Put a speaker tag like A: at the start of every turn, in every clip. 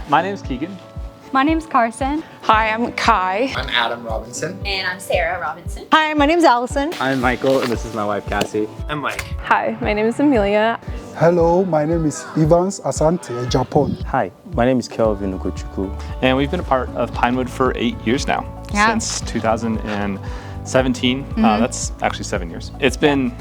A: My name's Keegan.
B: My name's Carson.
C: Hi, I'm Kai.
D: I'm Adam Robinson.
E: And I'm Sarah Robinson.
F: Hi, my name's Allison.
G: I'm Michael, and this is my wife, Cassie.
H: I'm Mike.
C: Hi, my name is Amelia.
I: Hello, my name is Evans Asante, Japan.
G: Hi, my name is Kelvin Ugochukwu.
A: And we've been a part of Pinewood for 8 years now, since 2017. That's actually 7 years. It's been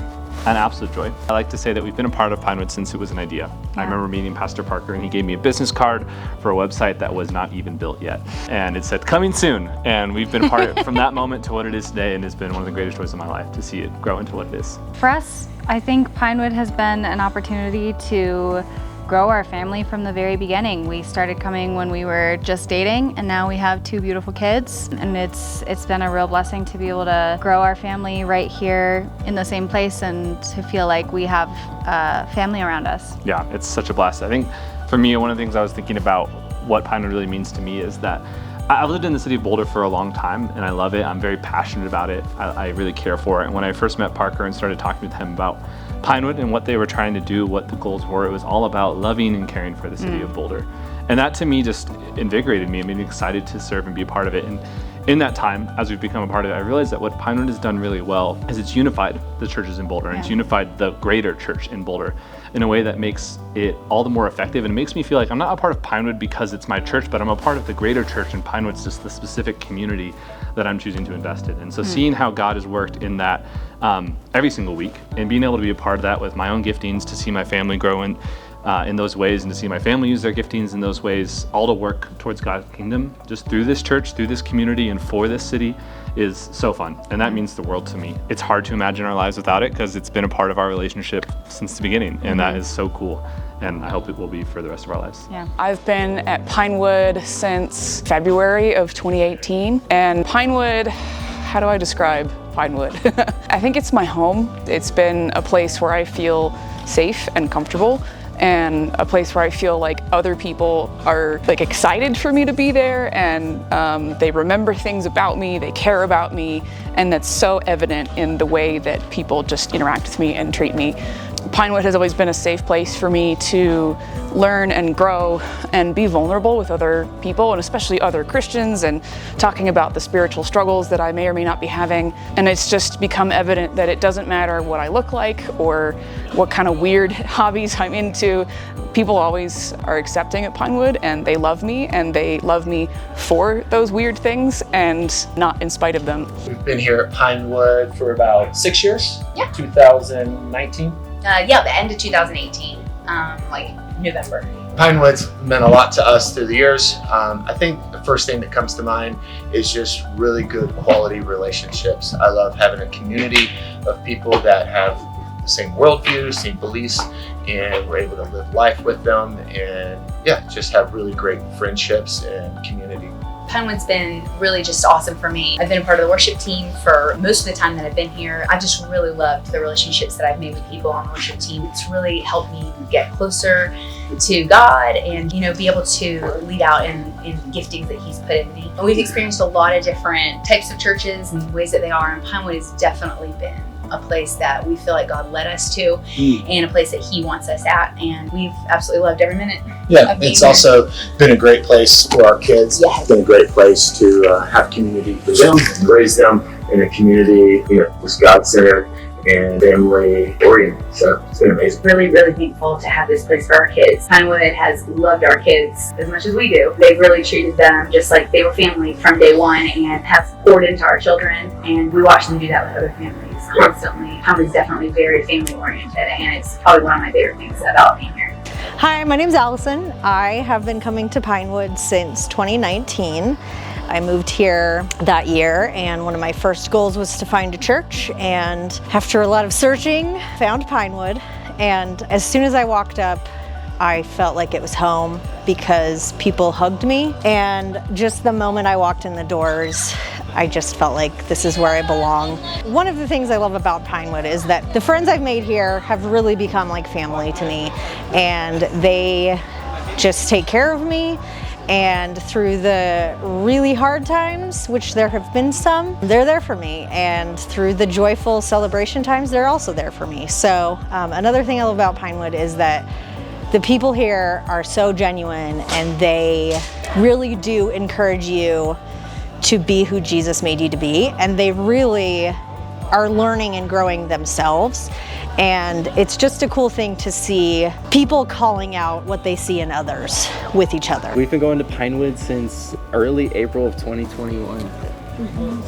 A: an absolute joy. I like to say that we've been a part of Pinewood since it was an idea. I remember meeting Pastor Parker and he gave me a business card for a website that was not even built yet. And it said, coming soon. And we've been a part of it from that moment to what it is today, and it's been one of the greatest joys of my life to see it grow into what it is.
B: For us, I think Pinewood has been an opportunity to grow our family from the very beginning. We started coming when we were just dating, and now we have 2 beautiful kids, and it's been a real blessing to be able to grow our family right here in the same place and to feel like we have family around us.
A: Yeah, it's such a blast. I think for me, one of the things I was thinking about what Pinewood really means to me is that I've lived in the city of Boulder for a long time, and I love it. I'm very passionate about it. I really care for it. And when I first met Parker and started talking with him about Pinewood and what they were trying to do, what the goals were, it was all about loving and caring for the city of Boulder. And that to me just invigorated me. It made me excited to serve and be a part of it. And in that time, as we've become a part of it, I realized that what Pinewood has done really well is it's unified the churches in Boulder, and it's unified the greater church in Boulder in a way that makes it all the more effective. And it makes me feel like I'm not a part of Pinewood because it's my church, but I'm a part of the greater church, and Pinewood's just the specific community that I'm choosing to invest in. And so seeing how God has worked in that every single week, and being able to be a part of that with my own giftings, to see my family grow in those ways, and to see my family use their giftings in those ways, all to work towards God's kingdom, just through this church, through this community, and for this city, is so fun. And that means the world to me. It's hard to imagine our lives without it, because it's been a part of our relationship since the beginning, and that is so cool. And I hope it will be for the rest of our lives.
C: Yeah. I've been at Pinewood since February of 2018. And Pinewood, how do I describe Pinewood? I think it's my home. It's been a place where I feel safe and comfortable, and a place where I feel like other people are excited for me to be there, and they remember things about me, they care about me, and that's so evident in the way that people just interact with me and treat me. Pinewood has always been a safe place for me to learn and grow and be vulnerable with other people, and especially other Christians, and talking about the spiritual struggles that I may or may not be having. And it's just become evident that it doesn't matter what I look like or what kind of weird hobbies I'm into. People always are accepting at Pinewood, and they love me for those weird things and not in spite of them.
D: We've been here at Pinewood for about 6 years.
E: Yeah.
D: 2019.
E: The end of 2018, November.
D: Pinewood's meant a lot to us through the years. I think the first thing that comes to mind is just really good quality relationships. I love having a community of people that have the same worldview, same beliefs, and we're able to live life with them, and just have really great friendships and community.
E: Pinewood's been really just awesome for me. I've been a part of the worship team for most of the time that I've been here. I've just really loved the relationships that I've made with people on the worship team. It's really helped me get closer to God and, be able to lead out in giftings that He's put in me. And we've experienced a lot of different types of churches and ways that they are, and Pinewood has definitely been a place that we feel like God led us to, and a place that He wants us at, and we've absolutely loved every minute.
D: Yeah, it's also been a great place for our kids.
E: Yes.
D: It's been a great place to have community for them and raise them in a community that's God-centered and family-oriented. So it's been amazing.
E: Really, really thankful to have this place for our kids. Pinewood has loved our kids as much as we do. They've really treated them just like they were family from day one, and have poured into our children, and we watch them do that with other families constantly. Pinewood's definitely very family-oriented, and it's probably one of my favorite things about being here.
F: Hi, my name's Allison. I have been coming to Pinewood since 2019. I moved here that year, and one of my first goals was to find a church, and after a lot of searching, found Pinewood. And as soon as I walked up, I felt like it was home because people hugged me, and just the moment I walked in the doors, I just felt like this is where I belong. One of the things I love about Pinewood is that the friends I've made here have really become like family to me, and they just take care of me. And through the really hard times, which there have been some, they're there for me. And through the joyful celebration times, they're also there for me. So another thing I love about Pinewood is that The people here are so genuine, and they really do encourage you to be who Jesus made you to be, and they really are learning and growing themselves. And it's just a cool thing to see people calling out what they see in others with each other.
G: We've been going to Pinewood since early April of 2021.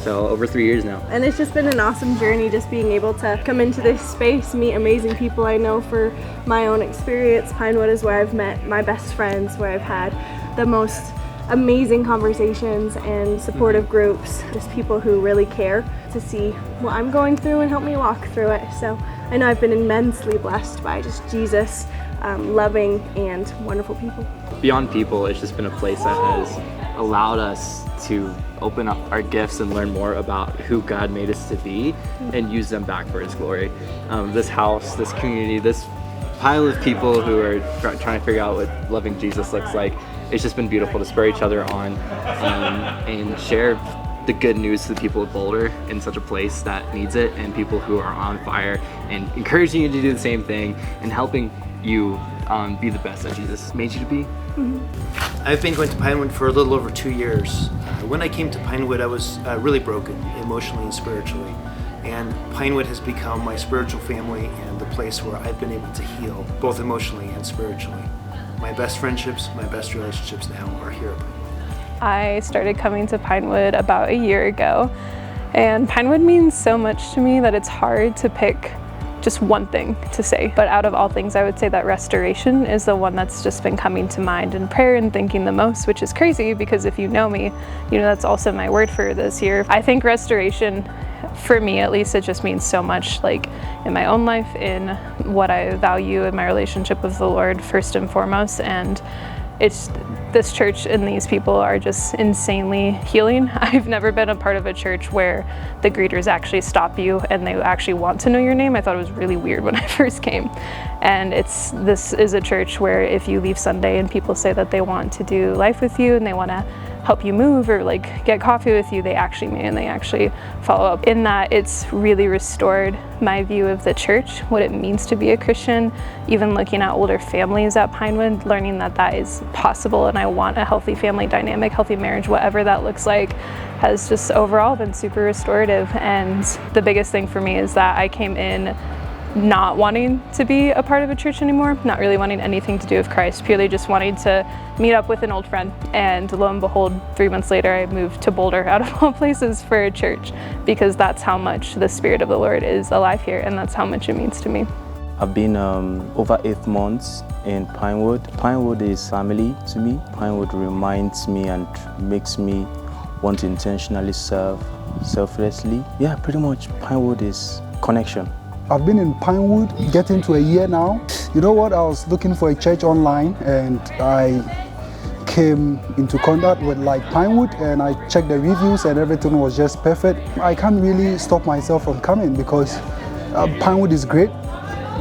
G: So over 3 years now.
H: And it's just been an awesome journey, just being able to come into this space, meet amazing people. I know for my own experience, Pinewood is where I've met my best friends, where I've had the most amazing conversations and supportive groups, just people who really care to see what I'm going through and help me walk through it. So I know I've been immensely blessed by just Jesus, loving and wonderful people.
G: Beyond people, it's just been a place that has allowed us to open up our gifts and learn more about who God made us to be and use them back for His glory. This house, this community, this pile of people who are trying to figure out what loving Jesus looks like, it's just been beautiful to spur each other on and share the good news to the people of Boulder in such a place that needs it, and people who are on fire, and encouraging you to do the same thing and helping you be the best that Jesus made you to be.
J: I've been going to Pinewood for a little over 2 years. When I came to Pinewood, I was really broken emotionally and spiritually. And Pinewood has become my spiritual family and the place where I've been able to heal, both emotionally and spiritually. My best friendships, my best relationships now are here at Pinewood.
K: I started coming to Pinewood about a year ago, and Pinewood means so much to me that it's hard to pick just one thing to say. But out of all things, I would say that restoration is the one that's just been coming to mind in prayer and thinking the most, which is crazy because if you know me, you know that's also my word for this year. I think restoration, for me at least, it just means so much, like in my own life, in what I value in my relationship with the Lord first and foremost. And it's this church and these people are just insanely healing. I've never been a part of a church where the greeters actually stop you and they actually want to know your name. I thought it was really weird when I first came. And this is a church where if you leave Sunday and people say that they want to do life with you and they want to help you move or like get coffee with you, they actually mean and they actually follow up. In that, it's really restored my view of the church, what it means to be a Christian, even looking at older families at Pinewood, learning that that is possible and I want a healthy family dynamic, healthy marriage, whatever that looks like, has just overall been super restorative. And the biggest thing for me is that I came in not wanting to be a part of a church anymore, not really wanting anything to do with Christ, purely just wanting to meet up with an old friend. And lo and behold, 3 months later, I moved to Boulder, out of all places, for a church, because that's how much the Spirit of the Lord is alive here, and that's how much it means to me.
G: I've been over 8 months in Pinewood. Pinewood is family to me. Pinewood reminds me and makes me want to intentionally serve selflessly. Yeah, pretty much Pinewood is connection.
I: I've been in Pinewood getting to a year now. You know what, I was looking for a church online and I came into contact with like Pinewood and I checked the reviews and everything was just perfect. I can't really stop myself from coming because Pinewood is great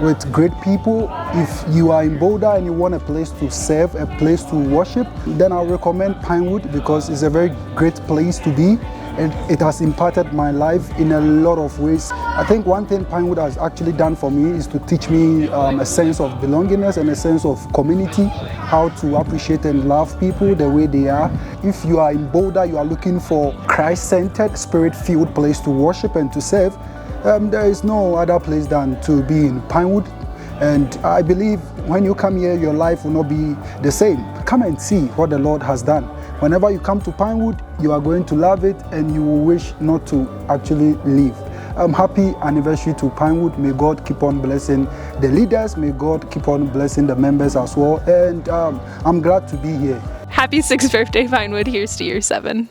I: with great people. If you are in Boulder and you want a place to serve, a place to worship, then I recommend Pinewood because it's a very great place to be. And it has impacted my life in a lot of ways. I think one thing Pinewood has actually done for me is to teach me a sense of belongingness and a sense of community, how to appreciate and love people the way they are. If you are in Boulder, you are looking for Christ-centered, spirit-filled place to worship and to serve, there is no other place than to be in Pinewood. And I believe when you come here, your life will not be the same. Come and see what the Lord has done. Whenever you come to Pinewood, you are going to love it and you will wish not to actually leave. Happy anniversary to Pinewood. May God keep on blessing the leaders. May God keep on blessing the members as well. And I'm glad to be here.
K: Happy 6th birthday, Pinewood. Here's to year 7.